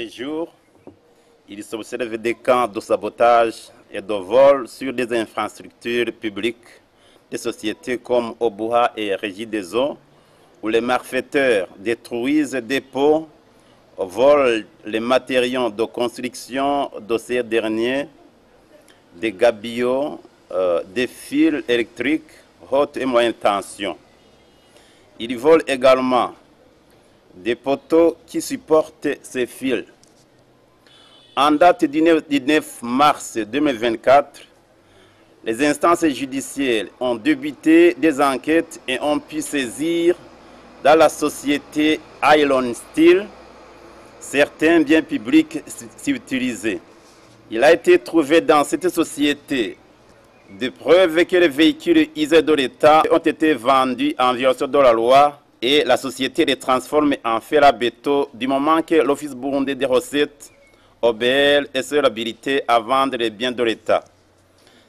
derniers jours, il s'observe des camps de sabotage et de vol sur des infrastructures publiques des sociétés comme Obuha et Régie des eaux, où les malfaiteurs détruisent des pots, volent les matériaux de construction de ces derniers, des gabillots, des fils électriques haute et moyenne tension. Ils volent également des poteaux qui supportent ces fils. En date du 9 mars 2024, les instances judiciaires ont débuté des enquêtes et ont pu saisir dans la société Island Steel certains biens publics utilisés. Il a été trouvé dans cette société des preuves que les véhicules usés de l'État ont été vendus en violation de la loi et la société les transforme en fer à béton du moment que l'Office burundais des recettes, OBL, est seul habilité à vendre les biens de l'État.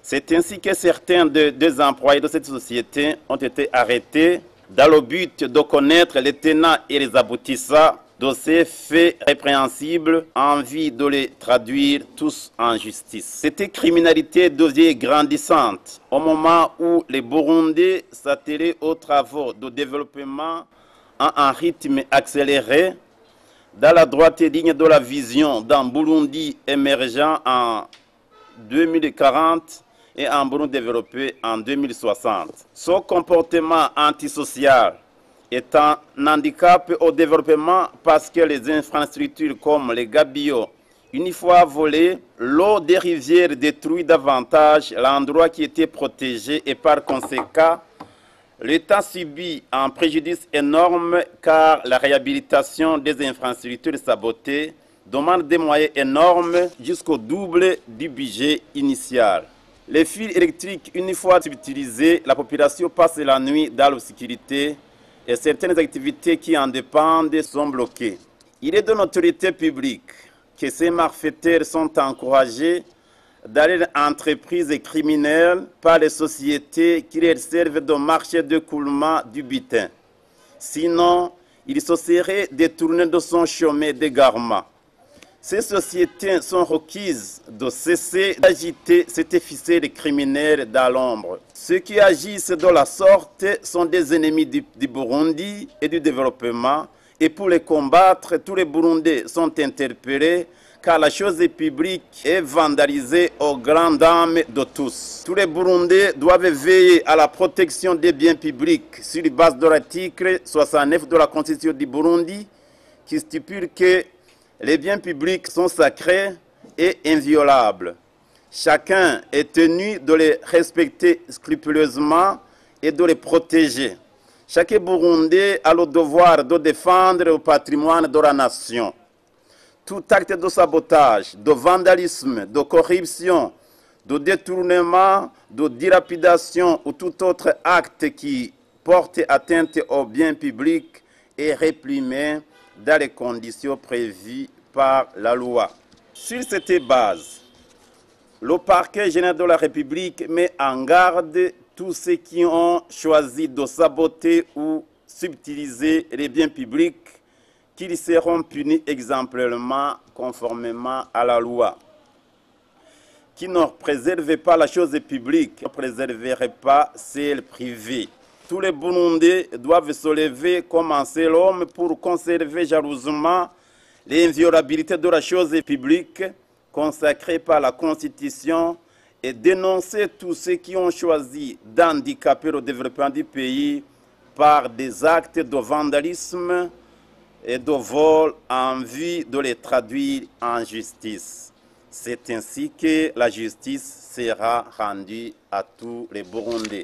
C'est ainsi que certains des employés de cette société ont été arrêtés dans le but de connaître les tenants et les aboutissants de ces faits répréhensibles en vue de les traduire tous en justice. Cette criminalité devient grandissante au moment où les Burundais s'attelaient aux travaux de développement à un rythme accéléré dans la droite ligne de la vision d'un Burundi émergent en 2040 et un Burundi développé en 2060. Ce comportement antisocial est un handicap au développement parce que les infrastructures comme les gabillots, une fois volées, l'eau des rivières détruit davantage l'endroit qui était protégé et par conséquent, l'État subit un préjudice énorme car la réhabilitation des infrastructures sabotées demande des moyens énormes jusqu'au double du budget initial. Les fils électriques, une fois utilisés, la population passe la nuit dans l'obscurité et certaines activités qui en dépendent sont bloquées. Il est de notoriété publique que ces malfaiteurs sont encouragés dans les entreprises criminelles par les sociétés qui leur servent de marché d'écoulement du butin. Sinon, ils se seraient détournés de son chemin d'égarement. Ces sociétés sont requises de cesser d'agiter cette ficelle criminelle dans l'ombre. Ceux qui agissent de la sorte sont des ennemis du Burundi et du développement. Et pour les combattre, tous les Burundais sont interpellés car la chose publique est vandalisée aux grandes dames de tous. Tous les Burundais doivent veiller à la protection des biens publics sur la base de l'article 69 de la Constitution du Burundi qui stipule que les biens publics sont sacrés et inviolables. Chacun est tenu de les respecter scrupuleusement et de les protéger. Chaque Burundais a le devoir de défendre le patrimoine de la nation. Tout acte de sabotage, de vandalisme, de corruption, de détournement, de dilapidation ou tout autre acte qui porte atteinte aux biens publics est réprimé dans les conditions prévues par la loi. Sur cette base, le parquet général de la République met en garde tous ceux qui ont choisi de saboter ou subtiliser les biens publics qu'ils seront punis exemplairement conformément à la loi. Qui ne préserve pas la chose publique ne préserverait pas celle privée. Tous les Burundais doivent se lever comme un seul homme pour conserver jalousement l'inviolabilité de la chose publique consacrée par la Constitution et dénoncer tous ceux qui ont choisi d'handicaper le développement du pays par des actes de vandalisme et de vol en vue de les traduire en justice. C'est ainsi que la justice sera rendue à tous les Burundais.